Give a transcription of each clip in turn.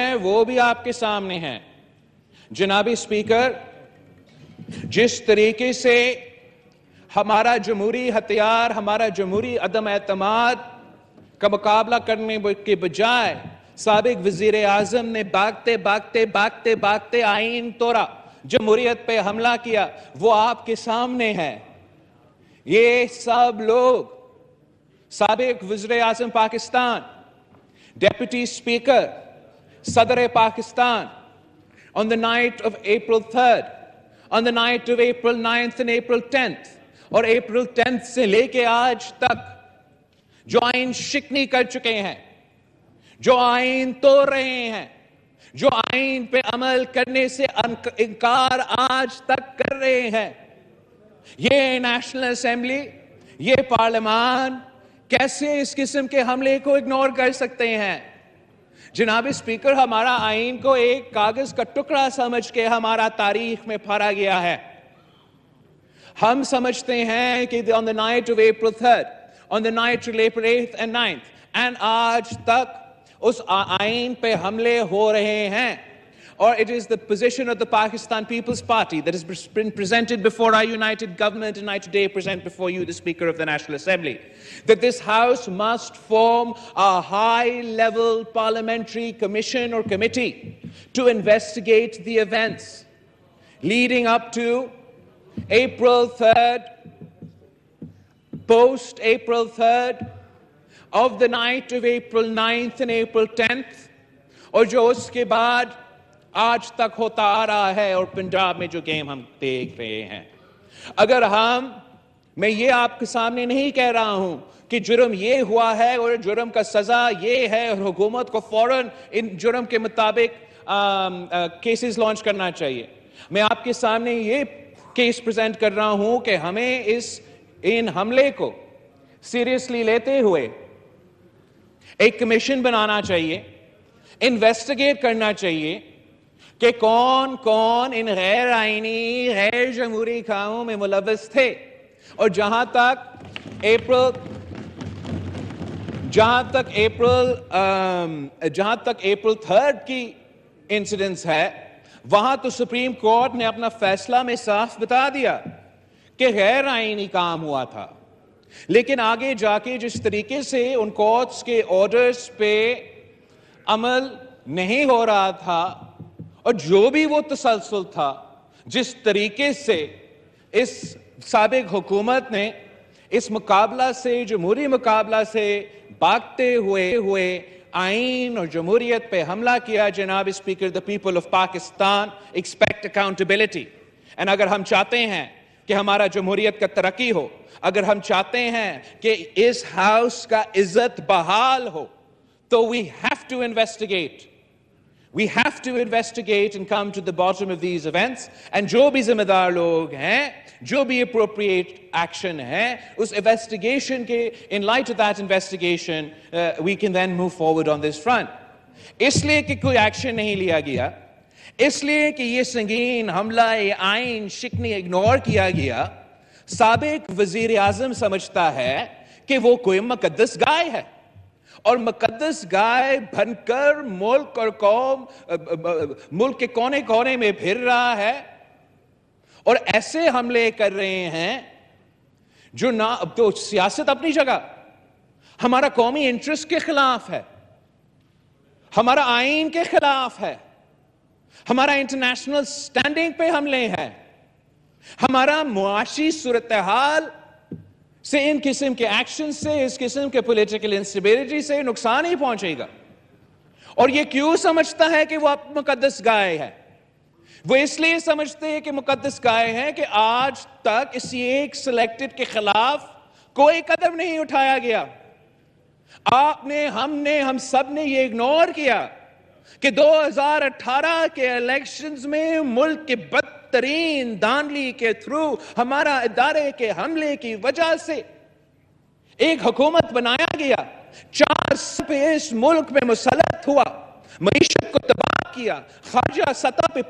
ہیں وہ بھی آپ کے سامنے ہیں۔ جناب اسپیکر، جس طریقے سے ہمارا جمہوری ہتھیار، ہمارا جمہوری عدم اعتماد کا مقابلہ کرنے کے بجائے سابق وزیر اعظم نے بھاگتے آئین توڑا، جمہوریت پہ حملہ کیا، وہ آپ کے سامنے ہے۔ یہ سب لوگ سابق وزیر اعظم پاکستان، ڈیپٹی اسپیکر، صدر Pakistan on the night of April 3rd, on the night of April 9th and April 10th, اور April 10th سے لے کے آج تک جو آئین شکنی کر چکے ہیں، جو آئین توڑ رہے ہیں، جو آئین پہ عمل کرنے سے انکار آج تک کر رہے ہیں، یہ نیشنل اسمبلی، یہ پارلیمان کیسے اس قسم کے حملے کو اگنور کر سکتے ہیں؟ جناب اسپیکر، ہمارا آئین کو ایک کاغذ کا ٹکڑا سمجھ کے ہمارا تاریخ میں پھاڑا گیا ہے۔ ہم سمجھتے ہیں کہ on the night of April 3rd, on the night of April 8th and 9th, and آج تک اس آئین پہ حملے ہو رہے ہیں، اور it is the position of the Pakistan People's Party that has been presented before our united government, and I today present before you the Speaker of the National Assembly, that this House must form a high-level parliamentary commission or committee to investigate the events leading up to April 3rd, post-April 3rd, of the night of April 9th and April 10th, اور جو اس کے بعد آج تک ہوتا آ رہا ہے، اور پنجاب میں جو گیم ہم دیکھ رہے ہیں۔ اگر میں یہ آپ کے سامنے نہیں کہہ رہا ہوں کہ جرم یہ ہوا ہے اور جرم کا سزا یہ ہے اور حکومت کو فوراً ان جرم کے مطابق کیسز لانچ کرنا چاہیے، میں آپ کے سامنے یہ کیس پریزنٹ کر رہا ہوں کہ ہمیں ان حملے کو سیریسلی لیتے ہوئے ایک کمیشن بنانا چاہیے، انویسٹیگیٹ کرنا چاہیے کہ کون ان غیر آئینی، غیر جمہوری کاموں میں ملوث تھے، اور جہاں تک April 3rd کی انسیڈنس ہے، وہاں تو سپریم کورٹ نے اپنا فیصلہ میں صاف بتا دیا کہ غیر آئینی کام ہوا تھا، لیکن آگے جا کے جس طریقے سے ان کورٹس کے آرڈرز پہ عمل نہیں ہو رہا تھا، اور جو بھی وہ تسلسل تھا، جس طریقے سے اس سابق حکومت نے اس مقابلہ سے، جمہوری مقابلہ سے بھاگتے ہوئے آئین اور جمہوریت پہ حملہ کیا، جناب speaker, the people of Pakistan expect accountability. and اگر ہم چاہتے ہیں کہ ہمارا جمہوریت کا ترقی ہو، اگر ہم چاہتے ہیں کہ اس ہاؤس کا عزت بحال ہو، تو we have to investigate. We have to investigate and come to the bottom of these events. And جو بھی ذمہ دار لوگ ہیں، جو بھی appropriate action ہے، اس investigation کے in light of that investigation we can then move forward on this front. اس لیے کہ کوئی ایکشن نہیں لیا گیا، اس لیے کہ یہ سنگین حملہ آئین شکنی اگنور کیا گیا، سابق وزیر اعظم سمجھتا ہے کہ وہ کوئی مقدس گائے ہے، اور مقدس گائے بن کر ملک اور قوم، ملک کے کونے کونے میں پھر رہا ہے، اور ایسے حملے کر رہے ہیں جو تو سیاست اپنی جگہ، ہمارا قومی انٹرسٹ کے خلاف ہے، ہمارا آئین کے خلاف ہے، ہمارا انٹرنیشنل سٹینڈنگ پہ حملے ہیں، ہمارا معاشی صورتحال سے، ان قسم کے ایکشن سے، اس قسم کے پولیٹیکل انسٹیبلٹی سے نقصان ہی پہنچے گا۔ اور یہ کیوں سمجھتا ہے کہ وہ مقدس گائے ہے؟ وہ اس لیے سمجھتے ہیں کہ مقدس گائے ہیں کہ آج تک اسی ایک سلیکٹڈ کے خلاف کوئی قدم نہیں اٹھایا گیا۔ ہم سب نے یہ اگنور کیا کہ 2018 کے الیکشنز میں ملک کے بدترین دھاندلی کے تھرو، ہمارا ادارے کے حملے کی وجہ سے ایک حکومت بنایا گیا، 4 سال پہ اس ملک میں مسلط ہوا، معیشت کو تباہ کیا، خارجہ سطح پہ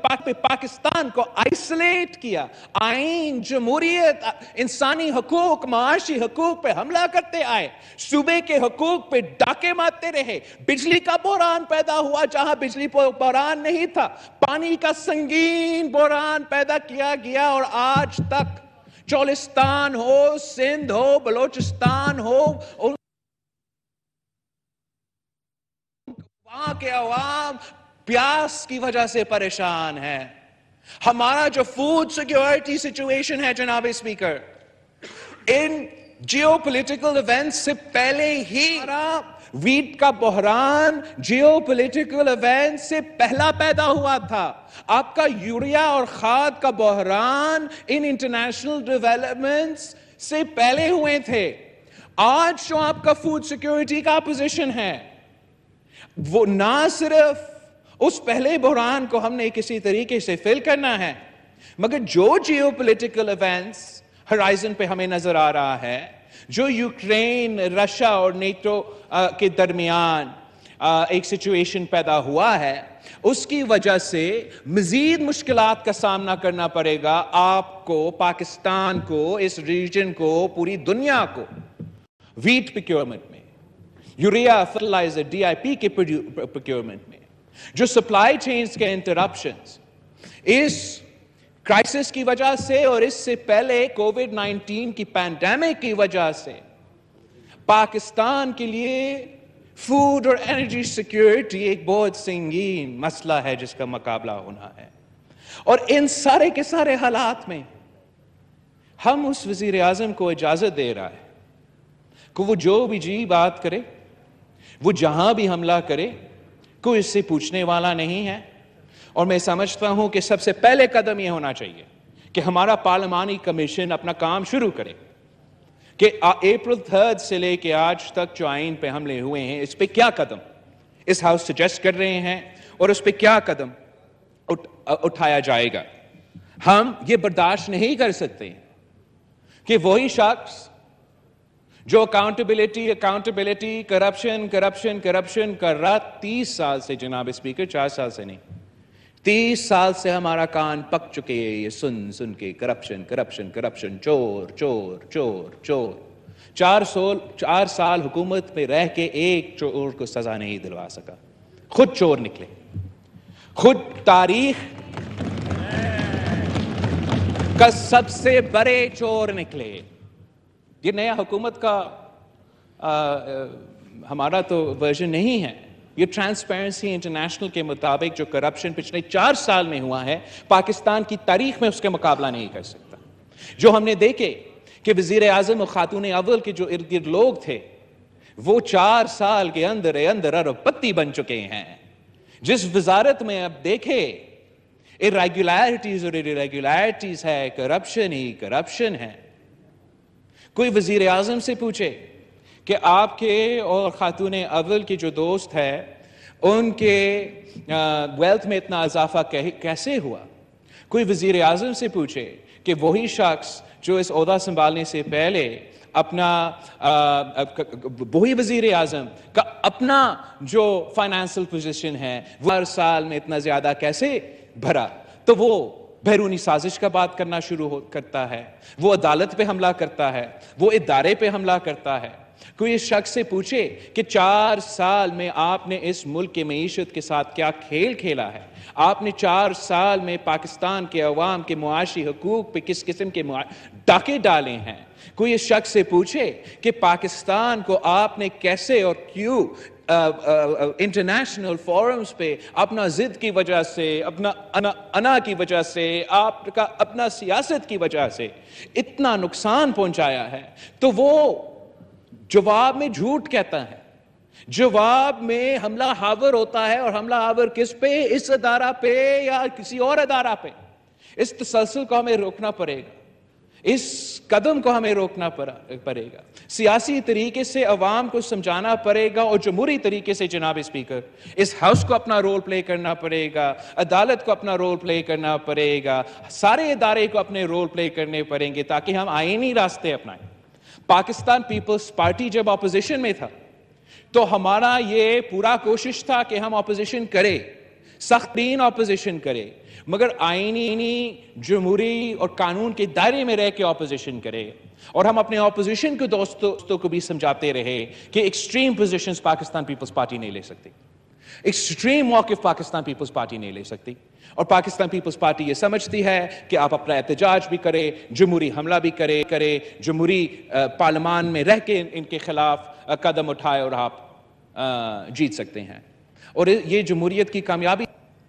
پاکستان کو آئسولیٹ کیا، آئین، جمہوریت، انسانی حقوق، معاشی حقوق پہ حملہ کرتے آئے، صوبے کے حقوق پہ ڈاکے مارتے رہے، بجلی کا بحران پیدا ہوا جہاں بجلی بحران نہیں تھا، پانی کا سنگین بحران پیدا کیا گیا، اور آج تک چولستان ہو، سندھ ہو، بلوچستان ہو، وہاں کے عوام پیاس کی وجہ سے پریشان ہے۔ ہمارا جو فوڈ سیکیورٹی سچویشن ہے جناب اسپیکر، ان جیو پولیٹیکل ایونٹس سے پہلے ہی ویٹ کا بحران جیو پولیٹیکل ایونٹ سے پہلا پیدا ہوا تھا۔ آپ کا یوریا اور کھاد کا بحران ان انٹرنیشنل ڈیولپمنٹس سے پہلے ہوئے تھے۔ آج جو آپ کا فوڈ سیکیورٹی کا پوزیشن ہے، وہ نہ صرف اس پہلے بحران کو ہم نے کسی طریقے سے فل کرنا ہے، مگر جو جیو پولیٹیکل ایونٹس ہرائزن پہ ہمیں نظر آ رہا ہے، جو یوکرین، رشیا اور نیٹو کے درمیان ایک سچویشن پیدا ہوا ہے، اس کی وجہ سے مزید مشکلات کا سامنا کرنا پڑے گا آپ کو، پاکستان کو، اس ریجن کو، پوری دنیا کو، ویٹ پروکیورمنٹ میں، یوریا، فرٹیلائزر، ڈی آئی پی کے پروکیورمنٹ میں، جو سپلائی چینز کے انٹرپشنز اس کرائسس کی وجہ سے اور اس سے پہلے کووڈ-19 کی پینڈیمک کی وجہ سے پاکستان کے لیے فوڈ اور انرجی سیکیورٹی ایک بہت سنگین مسئلہ ہے جس کا مقابلہ ہونا ہے۔ اور ان سارے کے سارے حالات میں ہم اس وزیر اعظم کو اجازت دے رہا ہے کہ وہ جو بھی جی بات کرے، وہ جہاں بھی حملہ کرے، کوئی اس سے پوچھنے والا نہیں ہے۔ اور میں سمجھتا ہوں کہ سب سے پہلے قدم یہ ہونا چاہیے کہ ہمارا پارلیمانی کمیشن اپنا کام شروع کرے کہ اپریل 3 سے لے کے آج تک جو آئین پہ حملے ہوئے ہیں، اس پہ کیا قدم اس ہاؤس سجیسٹ کر رہے ہیں اور اس پہ کیا قدم اٹھایا جائے گا۔ ہم یہ برداشت نہیں کر سکتے کہ وہی شخص جو اکاؤنٹیبلٹی، کرپشن کر رہا 30 سال سے، جناب اسپیکر 4 سال سے نہیں، 30 سال سے ہمارا کان پک چکے ہیں یہ سن کے کرپشن، چور 4 سال حکومت میں رہ کے ایک چور کو سزا نہیں دلوا سکا، خود چور نکلے، خود تاریخ کا سب سے بڑے چور نکلے۔ یہ نیا حکومت کا ہمارا تو ورژن نہیں ہے، یہ ٹرانسپیرنسی انٹرنیشنل کے مطابق جو کرپشن پچھلے 4 سال میں ہوا ہے، پاکستان کی تاریخ میں اس کے مقابلہ نہیں کر سکتا۔ جو ہم نے دیکھے کہ وزیر اعظم اور خاتون اول کے جو ارد گرد لوگ تھے، وہ 4 سال کے اندر ارب پتی بن چکے ہیں۔ جس وزارت میں اب دیکھے irregularities ہے، کرپشن ہے۔ کوئی وزیر اعظم سے پوچھے کہ آپ کے اور خاتون اول کے جو دوست ہے، ان کے ویلتھ میں اتنا اضافہ کیسے ہوا؟ کوئی وزیر اعظم سے پوچھے کہ وہی شخص جو اس عہدہ سنبھالنے سے پہلے وہی وزیر اعظم کا اپنا جو فائنانشل پوزیشن ہے وہ ہر سال میں اتنا زیادہ کیسے بھرا؟ تو وہ بیرونی سازش کا بات کرنا شروع کرتا ہے، وہ عدالت پہ حملہ کرتا ہے، وہ ادارے پہ حملہ کرتا ہے۔ کوئی اس شخص سے پوچھے کہ 4 سال میں آپ نے اس ملک کے معیشت کے ساتھ کیا کھیل کھیلا ہے؟ آپ نے 4 سال میں پاکستان کے عوام کے معاشی حقوق پہ کس قسم کے ڈاکے ڈالے ہیں؟ کوئی اس شخص سے پوچھے کہ پاکستان کو آپ نے کیسے اور کیوں انٹرنیشنل فورمز پہ اپنا ضد کی وجہ سے، اپنا انا کی وجہ سے، آپ کا اپنا سیاست کی وجہ سے اتنا نقصان پہنچایا ہے، تو وہ جواب میں جھوٹ کہتا ہے، جواب میں حملہ آور ہوتا ہے۔ اور حملہ آور کس پہ؟ اس ادارہ پہ یا کسی اور ادارہ پہ۔ اس تسلسل کو ہمیں روکنا پڑے گا، اس قدم کو ہمیں روکنا پڑے گا، سیاسی طریقے سے عوام کو سمجھانا پڑے گا، اور جمہوری طریقے سے جناب اسپیکر اس ہاؤس کو اپنا رول پلے کرنا پڑے گا، عدالت کو اپنا رول پلے کرنا پڑے گا، سارے ادارے کو اپنے رول پلے کرنے پڑیں گے تاکہ ہم آئینی راستے اپنائیں۔ پاکستان پیپلز پارٹی جب اپوزیشن میں تھا تو ہمارا یہ پورا کوشش تھا کہ ہم اپوزیشن کرے، سخت ترین اپوزیشن کرے، مگر آئینی جمہوری اور قانون کے دائرے میں رہ کے اپوزیشن کرے. اور ہم اپنے اپوزیشن کے دوستوں کو بھی سمجھاتے رہے کہ extreme positions Pakistan people's party نہیں لے سکتی، ایکسٹریم موقف پاکستان پیپلز پارٹی نہیں لے سکتی. اور پاکستان پیپلز پارٹی یہ سمجھتی ہے کہ آپ اپنا احتجاج بھی کرے، جمہوری حملہ بھی کرے، جمہوری پارلیمان میں رہ کے ان کے خلاف قدم اٹھائے اور آپ جیت سکتے ہیں. اور یہ جمہوریت کی کامیابی،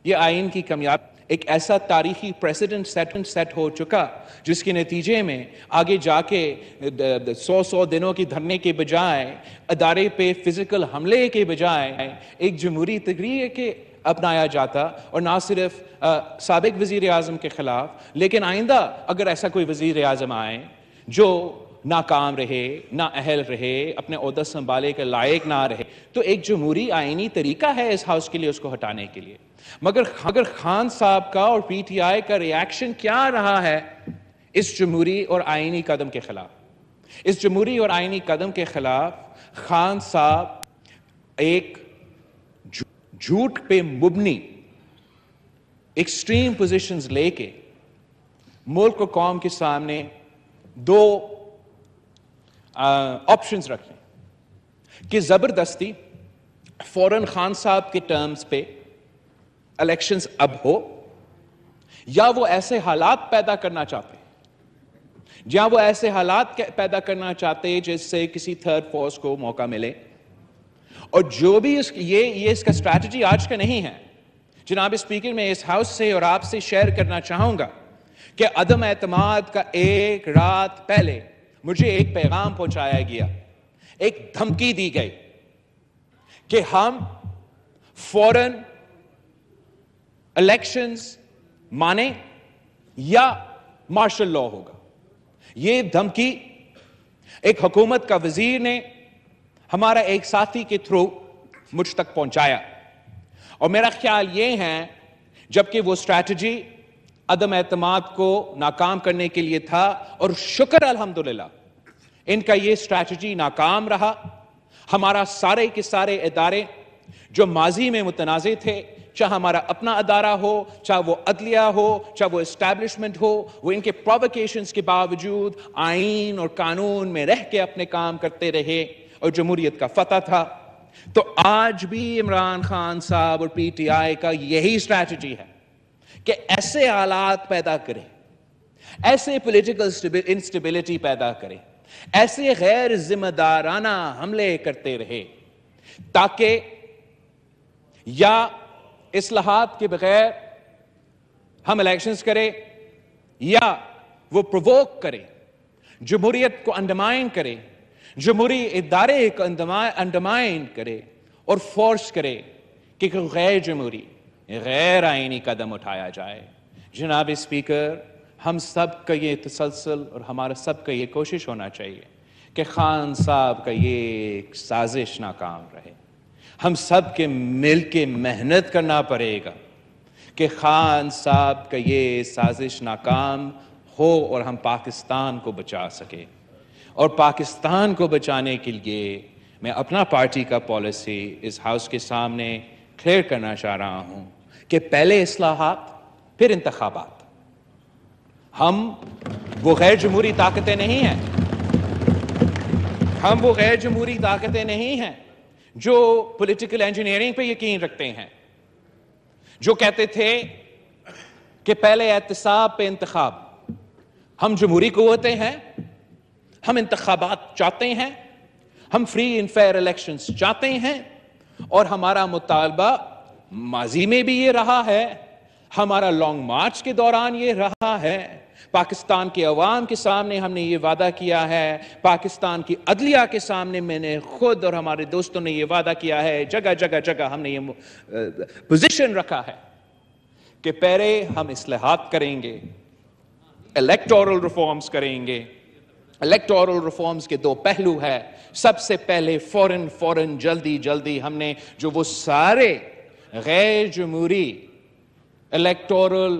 یہ آئین کی کامیابی ایک ایسا تاریخی پریسیڈنٹ سیٹ ہو چکا جس کے نتیجے میں آگے جا کے 100 دنوں کی دھرنے کے بجائے، ادارے پہ فزیکل حملے کے بجائے ایک جمہوری تقریر کے اپنایا جاتا. اور نہ صرف سابق وزیر اعظم کے خلاف، لیکن آئندہ اگر ایسا کوئی وزیر اعظم آئے جو ناکام رہے، نا اہل رہے، اپنے عہدہ سنبھالے کے لائق نہ رہے، تو ایک جمہوری آئینی طریقہ ہے اس ہاؤس کے لیے اس کو ہٹانے کے لیے. مگر خان صاحب کا اور پی ٹی آئی کا ریاکشن کیا رہا ہے اس جمہوری اور آئینی قدم کے خلاف؟ اس جمہوری اور آئینی قدم کے خلاف خان صاحب ایک جھوٹ پہ مبنی ایکسٹریم پوزیشنز لے کے ملک و قوم کے سامنے دو آپشنز رکھیں کہ زبردستی فوراً خان صاحب کے ٹرمز پہ الیکشنز اب ہو، یا وہ ایسے حالات پیدا کرنا چاہتے پیدا کرنا چاہتے جس سے کسی تھرڈ فورس کو موقع ملے. اور جو بھی یہ اس کا اسٹریٹجی آج کا نہیں ہے. جناب اسپیکر، میں اس ہاؤس سے اور آپ سے شیئر کرنا چاہوں گا کہ عدم اعتماد کا ایک رات پہلے مجھے ایک پیغام پہنچایا گیا، ایک دھمکی دی گئی کہ ہم فوراً الیکشنز مانیں یا مارشل لا ہوگا. یہ دھمکی ایک حکومت کا وزیر نے ہمارا ایک ساتھی کے تھرو مجھ تک پہنچایا. اور میرا خیال یہ ہے جبکہ وہ اسٹریٹجی عدم اعتماد کو ناکام کرنے کے لیے تھا، اور شکر الحمدللہ ان کا یہ اسٹریٹجی ناکام رہا. ہمارا سارے کے سارے ادارے جو ماضی میں متنازع تھے، چاہے ہمارا اپنا ادارہ ہو، چاہے وہ عدلیہ ہو، چاہے وہ اسٹیبلشمنٹ ہو، وہ ان کے پرووکیشنز کے باوجود آئین اور قانون میں رہ کے اپنے کام کرتے رہے اور جمہوریت کا فتح تھا. تو آج بھی عمران خان صاحب اور پی ٹی آئی کا یہی اسٹریٹجی ہے کہ ایسے حالات پیدا کرے، ایسے پولیٹیکل انسٹیبلٹی پیدا کرے، ایسے غیر ذمہ دارانہ حملے کرتے رہے تاکہ یا اصلاحات کے بغیر ہم الیکشنز کرے، یا وہ پرووک کرے، جمہوریت کو انڈرمائن کرے، جمہوری ادارے کو انڈرمائن کرے اور فورس کرے کہ غیر جمہوری، غیر آئینی قدم اٹھایا جائے. جناب اسپیکر، ہم سب کا یہ تسلسل اور ہمارا سب کا یہ کوشش ہونا چاہیے کہ خان صاحب کا یہ سازش ناکام رہے. ہم سب کے مل کے محنت کرنا پڑے گا کہ خان صاحب کا یہ سازش ناکام ہو اور ہم پاکستان کو بچا سکے. اور پاکستان کو بچانے کے لیے میں اپنا پارٹی کا پالیسی اس ہاؤس کے سامنے کلیئر کرنا چاہ رہا ہوں کہ پہلے اصلاحات پھر انتخابات. ہم وہ غیر جمہوری طاقتیں نہیں ہیں، ہم وہ غیر جمہوری طاقتیں نہیں ہیں جو پولیٹیکل انجینئرنگ پہ یقین رکھتے ہیں، جو کہتے تھے کہ پہلے احتساب پہ انتخاب. ہم جمہوری قوتیں ہیں، ہم انتخابات چاہتے ہیں، ہم فری اینڈ فیئر الیکشنز چاہتے ہیں، اور ہمارا مطالبہ ماضی میں بھی یہ رہا ہے، ہمارا لانگ مارچ کے دوران یہ رہا ہے. پاکستان کے عوام کے سامنے ہم نے یہ وعدہ کیا ہے، پاکستان کی عدلیہ کے سامنے میں نے خود اور ہمارے دوستوں نے یہ وعدہ کیا ہے، جگہ جگہ ہم نے یہ پوزیشن رکھا ہے کہ پہلے ہم اصلاحات کریں گے، الیکٹورل ریفارمز کریں گے. الیکٹورل ریفارمز کے دو پہلو ہے. سب سے پہلے فوراً جلدی ہم نے جو وہ سارے غیر جمہوری electoral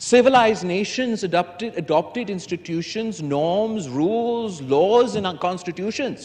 civilized nations adopted institutions, norms, rules, laws and constitutions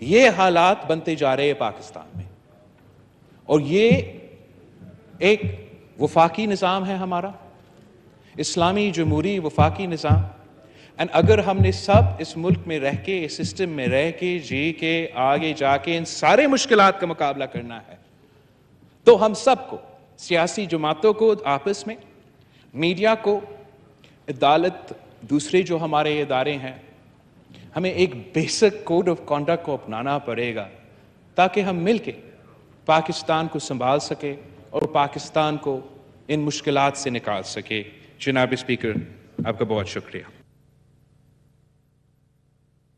یہ حالات بنتے جا رہے ہیں پاکستان میں، اور یہ ایک وفاقی نظام ہے ہمارا، اسلامی جمہوری وفاقی نظام. اینڈ اگر ہم نے سب اس ملک میں رہ کے، اس سسٹم میں رہ کے، جی کے آگے جا کے ان سارے مشکلات کا مقابلہ کرنا ہے، تو ہم سب کو، سیاسی جماعتوں کو آپس میں، میڈیا کو، عدالت، دوسرے جو ہمارے ادارے ہیں، ہمیں ایک بیسک کوڈ آف کانڈکٹ کو اپنانا پڑے گا تاکہ ہم مل کے پاکستان کو سنبھال سکے اور پاکستان کو ان مشکلات سے نکال سکے. جناب اسپیکر، آپ کا بہت شکریہ.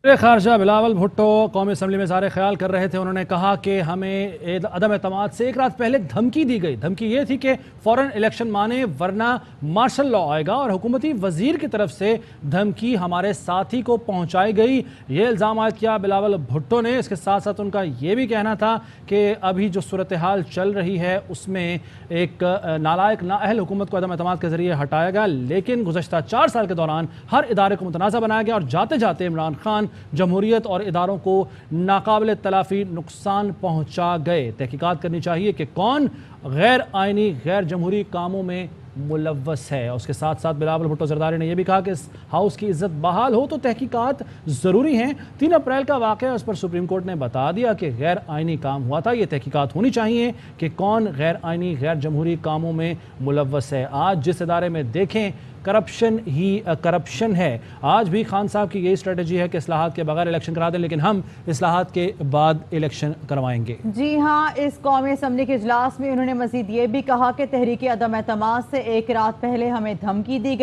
خارجہ بلاول بھٹو قومی اسمبلی میں اظہار خیال کر رہے تھے. انہوں نے کہا کہ ہمیں عدم اعتماد سے ایک رات پہلے دھمکی دی گئی. دھمکی یہ تھی کہ فوراً الیکشن مانیں ورنہ مارشل لا آئے گا، اور حکومتی وزیر کی طرف سے دھمکی ہمارے ساتھی کو پہنچائی گئی. یہ الزام عائد کیا بلاول بھٹو نے. اس کے ساتھ ساتھ ان کا یہ بھی کہنا تھا کہ ابھی جو صورتحال چل رہی ہے اس میں ایک نالائق نااہل حکومت کو عدم اعتماد کے ذریعے ہٹایا گیا، لیکن گزشتہ 4 سال کے دوران ہر ادارے کو متنازع بنایا گیا، اور جاتے جاتے عمران خان جمہوریت اور اداروں کو ناقابل تلافی نقصان پہنچا گئے. تحقیقات کرنی چاہیے کہ کون غیر آئینی غیر جمہوری کاموں میں ملوث ہے. اس کے ساتھ ساتھ بلاول بھٹو زرداری نے یہ بھی کہا کہ اس ہاؤس کی عزت بحال ہو تو تحقیقات ضروری ہیں. 3 اپریل کا واقعہ، اس پر سپریم کورٹ نے بتا دیا کہ غیر آئینی کام ہوا تھا. یہ تحقیقات ہونی چاہیے کہ کون غیر آئینی غیر جمہوری کاموں میں ملوث ہے. آج جس ادارے میں دیکھیں کرپشن ہی کرپشن ہے. آج بھی خان صاحب کی یہی اسٹریٹجی ہے کہ اصلاحات کے بغیر الیکشن کرا دیں، لیکن ہم اصلاحات کے بعد الیکشن کروائیں گے. جی ہاں، اس قومی اسمبلی کے اجلاس میں انہوں نے مزید یہ بھی کہا کہ تحریک عدم اعتماد سے ایک رات پہلے ہمیں دھمکی دی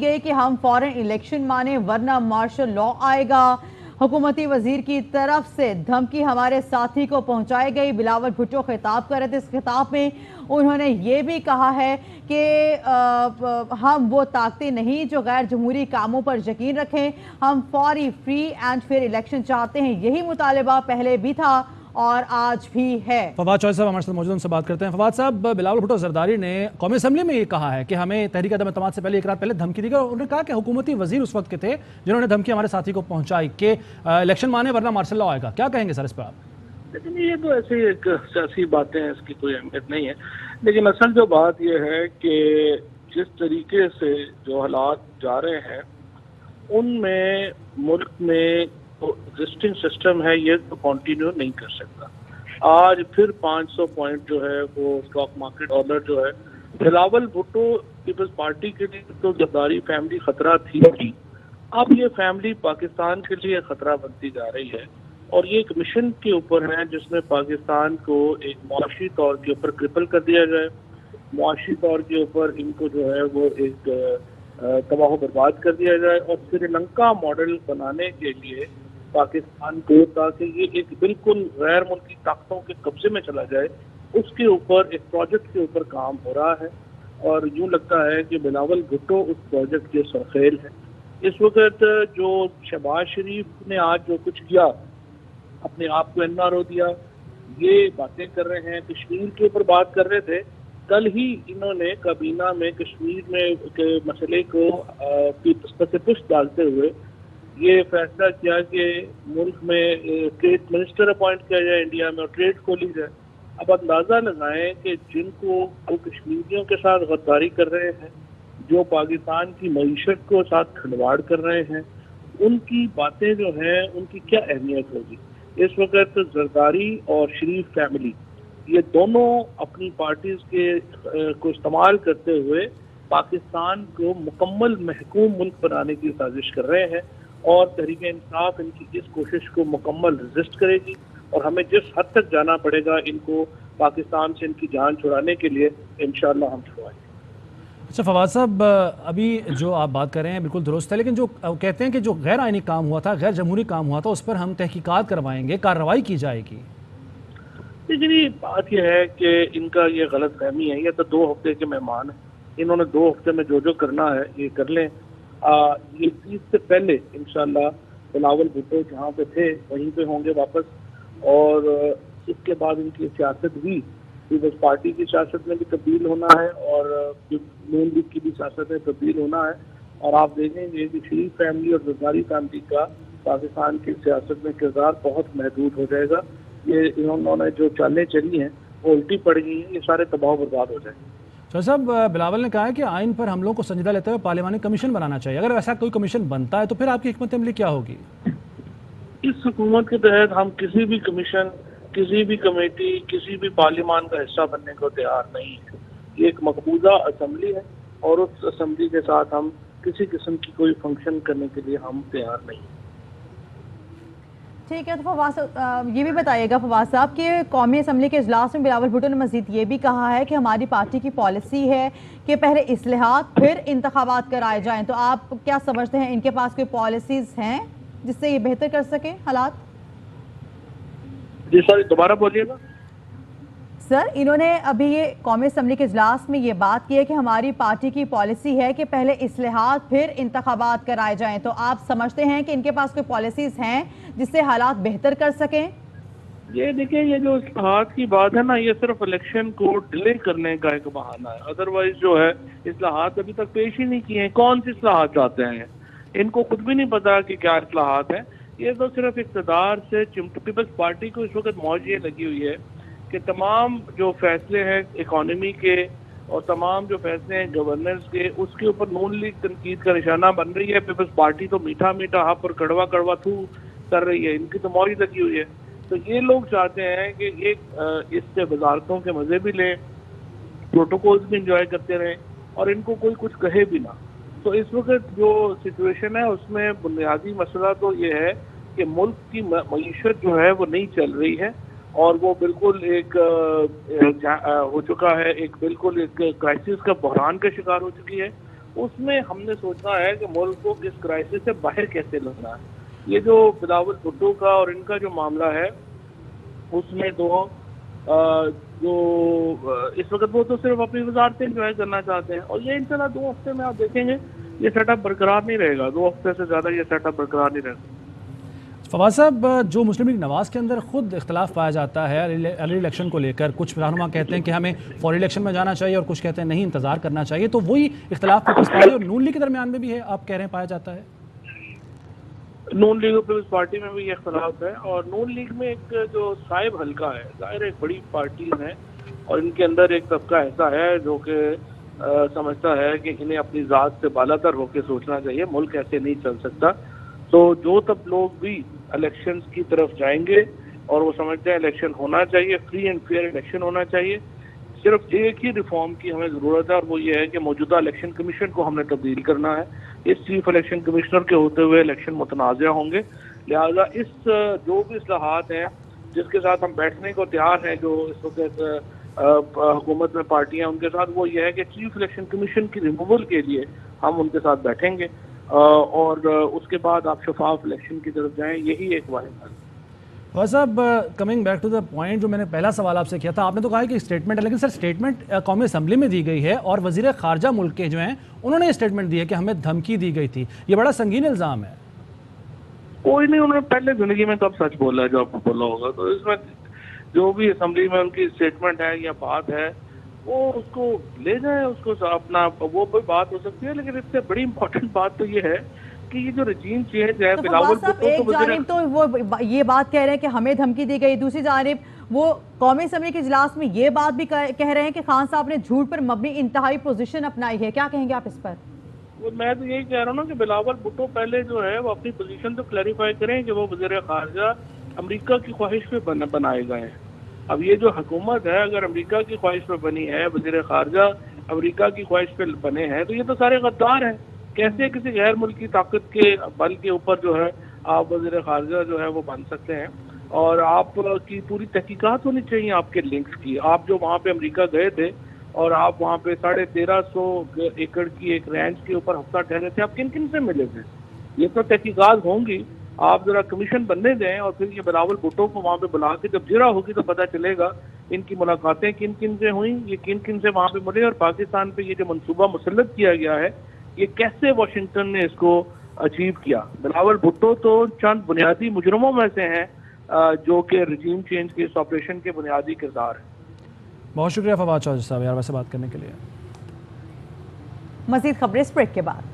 گئی کہ ہم فوراً الیکشن مانیں ورنہ مارشل لا آئے گا. حکومتی وزیر کی طرف سے دھمکی ہمارے ساتھی کو پہنچائی گئی. بلاول بھٹو خطاب کر رہے تھے. اس خطاب میں انہوں نے یہ بھی کہا ہے کہ ہم وہ طاقتیں نہیں جو غیر جمہوری کاموں پر یقین رکھیں، ہم فوری فری اینڈ فیئر الیکشن چاہتے ہیں. یہی مطالبہ پہلے بھی تھا اور آج بھی ہے. فواد چوہدری صاحب ہمارے ساتھ موجود، ان سے بات کرتے ہیں. فواد صاحب، بلاول بھٹو زرداری نے قومی اسمبلی میں یہ کہا ہے کہ ہمیں تحریک عدم اعتماد سے پہلے ایک رات پہلے دھمکی دی گئی، اور انہوں نے کہا کہ حکومتی وزیر اس وقت کے تھے جنہوں نے دھمکی ہمارے ساتھی کو پہنچائی کہ الیکشن مانے ورنہ مارشل لا آئے گا. کیا کہیں گے سر اس پر آپ؟ لیکن یہ تو ایسی ایک سیاسی باتیں ہیں، اس کی کوئی اہمیت نہیں ہے. لیکن اصل جو بات یہ ہے کہ جس طریقے سے جو حالات جا رہے ہیں ان میں ملک میں ایگزسٹنگ سسٹم ہے یہ تو کنٹینیو نہیں کر سکتا. آج پھر 500 پوائنٹ جو ہے وہ اسٹاک مارکیٹ ڈالر جو ہے، بلاول بھٹو پیپلز پارٹی کے لیے تو زرداری فیملی خطرہ تھی. اب یہ فیملی پاکستان کے لیے خطرہ بنتی جا رہی ہے، اور یہ ایک مشن کے اوپر ہے جس میں پاکستان کو ایک معاشی طور کے اوپر کرپل کر دیا جائے، معاشی طور کے اوپر ان کو جو ہے وہ ایک تباہ و برباد کر دیا جائے، اور سری لنکا ماڈل بنانے کے لیے پاکستان کو، تاکہ یہ ایک بالکل غیر ملکی طاقتوں کے قبضے میں چلا جائے، اس کے اوپر ایک پروجیکٹ کے اوپر کام ہو رہا ہے. اور یوں لگتا ہے کہ بلاول بھٹو اس پروجیکٹ کے سرخیل ہیں. اس وقت جو شہباز شریف نے آج جو کچھ کیا، اپنے آپ کو این آر او دیا، یہ باتیں کر رہے ہیں، کشمیر کے اوپر بات کر رہے تھے. کل ہی انہوں نے کابینہ میں کشمیر میں کے مسئلے کو پشت ڈالتے ہوئے یہ فیصلہ کیا کہ ملک میں ٹریڈ منسٹر اپوائنٹ کیا جائے انڈیا میں، اور ٹریڈ کھولی جائے. اب اندازہ لگائیں کہ جن کو وہ کشمیریوں کے ساتھ غداری کر رہے ہیں، جو پاکستان کی معیشت کو ساتھ کھلواڑ کر رہے ہیں، ان کی باتیں جو ہیں ان کی کیا اہمیت ہوگی. اس وقت زرداری اور شریف فیملی یہ دونوں اپنی پارٹیز کے کو استعمال کرتے ہوئے پاکستان کو مکمل محکوم ملک بنانے کی سازش کر رہے ہیں، اور تحریک انصاف ان کی اس کوشش کو مکمل ریزسٹ کرے گی، اور ہمیں جس حد تک جانا پڑے گا ان کو پاکستان سے ان کی جان چھڑانے کے لیے انشاءاللہ ہم چھڑائیں گے. اچھا فواد صاحب، ابھی جو آپ بات کر رہے ہیں بالکل درست ہے، لیکن جو کہتے ہیں کہ جو غیر آئینی کام ہوا تھا، غیر جمہوری کام ہوا تھا، اس پر ہم تحقیقات کروائیں گے، کارروائی کی جائے گی. لیکن یہ بات یہ ہے کہ ان کا یہ غلط فہمی ہے. یہ تو 2 ہفتے کے مہمان ہیں، انہوں نے 2 ہفتے میں جو کرنا ہے یہ کر لیں. یہ 30 سے پہلے انشاءاللہ بلاول بھٹو جہاں پہ تھے وہیں پہ ہوں گے واپس، اور اس کے بعد ان کی سیاست بھی پیپلز پارٹی کی سیاست میں بھی تبدیل ہونا ہے، اور نون لیگ کی بھی سیاست میں تبدیل ہونا ہے. اور آپ دیکھیں گے کہ شریف فیملی اور زرداری فیملی کا پاکستان کی سیاست میں کردار بہت محدود ہو جائے گا. یہ انہوں نے جو چالیں چلی ہیں وہ الٹی پڑ گئی ہیں, یہ سارے تباہ و برباد ہو جائیں گے. شاہ صاحب, بلاول نے کہا ہے کہ آئین پر حملوں کو سنجیدہ لیتے ہوئے پارلیمانی کمیشن بنانا چاہیے. اگر ایسا کوئی کمیشن بنتا ہے تو پھر آپ کی حکمت عملی کیا ہوگی؟ اس حکومت کے تحت ہم کسی بھی کمیشن, کسی بھی کمیٹی, کسی بھی پارلیمان کا حصہ بننے کو تیار نہیں ہے. یہ ایک مقبوضہ اسمبلی ہے اور اس اسمبلی کے ساتھ ہم کسی قسم کی کوئی فنکشن کرنے کے لیے ہم تیار نہیں ہیں. ٹھیک ہے. تو فواز یہ بھی بتائیے گا فواز صاحب کہ قومی اسمبلی کے اجلاس میں بلاول بھٹو نے مزید یہ بھی کہا ہے کہ ہماری پارٹی کی پالیسی ہے کہ پہلے اصلاحات پھر انتخابات کرائے جائیں. تو آپ کیا سمجھتے ہیں, ان کے پاس کوئی پالیسیز ہیں جس سے یہ بہتر کر سکے حالات؟ جی سر, دوبارہ بولیے گا. سر, انہوں نے ابھی یہ قومی اسمبلی کے اجلاس میں یہ بات کی ہے کہ ہماری پارٹی کی پالیسی ہے کہ پہلے اصلاحات پھر انتخابات کرائے جائیں. تو آپ سمجھتے ہیں کہ ان کے پاس کوئی پالیسیز ہیں جس سے حالات بہتر کر سکیں؟ یہ دیکھیں, یہ جو اصلاحات کی بات ہے نا, یہ صرف الیکشن کو ڈیلے کرنے کا ایک بہانہ ہے. ادروائز جو ہے اصلاحات ابھی تک پیش ہی نہیں کیے ہیں. کون سی اصلاحات چاہتے ہیں, ان کو خود بھی نہیں پتا کہ کیا اصلاحات ہیں. یہ تو صرف اقتدار سے پیپلز پارٹی کو اس وقت موج یہ لگی ہوئی ہے کہ تمام جو فیصلے ہیں اکانومی کے اور تمام جو فیصلے ہیں گورننس کے, اس کے اوپر نون لیگ تنقید کا نشانہ بن رہی ہے. پیپلز پارٹی تو میٹھا میٹھا ہپ اور کڑوا کڑوا تھو کر رہی ہے. ان کی تو موج لگی ہوئی ہے. تو یہ لوگ چاہتے ہیں کہ ایک اس سے وزارتوں کے مزے بھی لیں, پروٹوکولز بھی انجوائے کرتے رہیں اور ان کو کوئی کچھ کہے بھی نہ. تو اس وقت جو سچویشن ہے اس میں بنیادی مسئلہ تو یہ ہے کہ ملک کی معیشت جو ہے وہ نہیں چل رہی ہے اور وہ بالکل ایک ہو چکا ہے, ایک بالکل ایک کرائسس کا بحران کا شکار ہو چکی ہے. اس میں ہم نے سوچنا ہے کہ ملک کو اس کرائسس سے باہر کیسے لانا ہے. یہ جو بلاول بھٹو کا اور ان کا جو معاملہ ہے اس میں جو اس وقت وہ تو صرف اپنی وزارتیں انجوائے کرنا چاہتے ہیں اور یہ انشاءاللہ 2 ہفتے میں آپ دیکھیں گے یہ سیٹ اپ برقرار نہیں رہے گا. 2 ہفتے سے زیادہ یہ سیٹ اپ برقرار نہیں رہے گا. فواز صاحب, جو مسلم لیگ نواز کے اندر خود اختلاف پایا جاتا ہے علی الیکشن کو لے کر, کچھ رہنما کہتے ہیں کہ ہمیں فوری الیکشن میں جانا چاہیے اور کچھ کہتے ہیں نہیں انتظار کرنا چاہیے, تو وہی اختلاف پیپلز پارٹی اور نون لیگ کے درمیان میں بھی ہے, آپ کہہ رہے ہیں پایا جاتا ہے؟ نون لیگ اور پیپلز پارٹی میں بھی یہ اختلاف ہے اور نون لیگ میں ایک جو صاحب حلقہ ہے, ظاہر ایک بڑی پارٹیز ہیں اور ان کے اندر ایک طبقہ ایسا ہے جو کہ سمجھتا ہے کہ انہیں اپنی ذات سے بالاتر ہو کے سوچنا چاہیے, ملک ایسے نہیں چل سکتا. تو جو تب لوگ بھی الیکشنز کی طرف جائیں گے اور وہ سمجھتے ہیں الیکشن ہونا چاہیے, فری اینڈ فیئر الیکشن ہونا چاہیے, صرف ایک ہی ریفارم کی ہمیں ضرورت ہے اور وہ یہ ہے کہ موجودہ الیکشن کمیشن کو ہم نے تبدیل کرنا ہے. اس چیف الیکشن کمشنر کے ہوتے ہوئے الیکشن متنازع ہوں گے. لہذا اس جو بھی اصلاحات ہیں جس کے ساتھ ہم بیٹھنے کو تیار ہیں, جو اس وقت حکومت میں پارٹیاں ان کے ساتھ, وہ یہ ہے کہ چیف الیکشن کمیشن کی ریموول کے لیے ہم ان کے ساتھ بیٹھیں گے اور اس کے بعد آپ شفاف الیکشن کی طرف جائیں. یہی ایک واحد ہے. فواز صاحب, coming back to the point جو میں نے پہلا سوال آپ سے کیا تھا, آپ نے تو کہا ہے کہ اسٹیٹمنٹ ہے, لیکن سر اسٹیٹمنٹ قومی اسمبلی میں دی گئی ہے اور وزیر خارجہ ملک کے جو ہیں انہوں نے اسٹیٹمنٹ دی ہے کہ ہمیں دھمکی دی گئی تھی. یہ بڑا سنگین الزام ہے. کوئی نہیں, انہوں نے پہلے زندگی میں کب سچ بولا ہے جو آپ کو بولا ہوگا. تو اس میں جو بھی اسمبلی میں ان کی اسٹیٹمنٹ ہے یا بات ہے وہ اس کو لے جائیں, اس کو اپنا وہ کوئی بات ہو سکتی ہے, لیکن اس سے بڑی امپورٹنٹ بات تو یہ ہے کہ یہ جو رجیم چینج ہے, بلاول بھٹو ایک جانب تو وہ یہ بات کہہ رہے ہیں کہ ہمیں دھمکی دی گئی, دوسری جانب وہ قومی اسمبلی کے اجلاس میں یہ بات بھی کہہ رہے ہیں کہ خان صاحب نے جھوٹ پر مبنی انتہائی پوزیشن اپنائی ہے. کیا کہیں گے آپ اس پر؟ میں تو یہی کہہ رہا ہوں نا کہ بلاول بھٹو پہلے جو ہے وہ اپنی پوزیشن تو کلیریفائی کریں کہ وہ وزیر خارجہ امریکہ کی خواہش پہ بنائے گئے ہیں. اب یہ جو حکومت ہے اگر امریکہ کی خواہش پہ بنی ہے, وزیر خارجہ امریکہ کی خواہش پہ بنے ہیں, تو یہ تو سارے غدار ہیں. کیسے کسی غیر ملکی طاقت کے بل کے اوپر جو ہے آپ وزیر خارجہ جو ہے وہ بن سکتے ہیں؟ اور آپ کی پوری تحقیقات ہونی چاہیے آپ کے لنکس کی. آپ جو وہاں پہ امریکہ گئے تھے اور آپ وہاں پہ 1350 ایکڑ کی ایک رینچ کے اوپر ہفتہ ٹھہرے تھے, آپ کن کن سے ملے تھے؟ یہ تو تحقیقات ہوں گی. آپ ذرا کمیشن بننے دیں اور پھر یہ بلاول بھٹو کو وہاں پہ بلا کے جب جرا ہوگی تو پتہ چلے گا ان کی ملاقاتیں کن کن سے ہوئیں, یہ کن کن سے وہاں پہ ملے, اور پاکستان پہ یہ جو منصوبہ مسلط کیا گیا ہے یہ کیسے واشنگٹن نے اس کو اچیو کیا. بلاول بھٹو تو چند بنیادی مجرموں میں سے ہیں جو کہ رجیم چینج کے اس آپریشن کے بنیادی کردار ہیں. بہت شکریہ فواد چودھری صاحب یار ویسے بات کرنے کے لیے. مزید خبریں اس بریک کے بعد.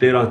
13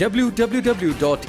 www.arYnews.tv।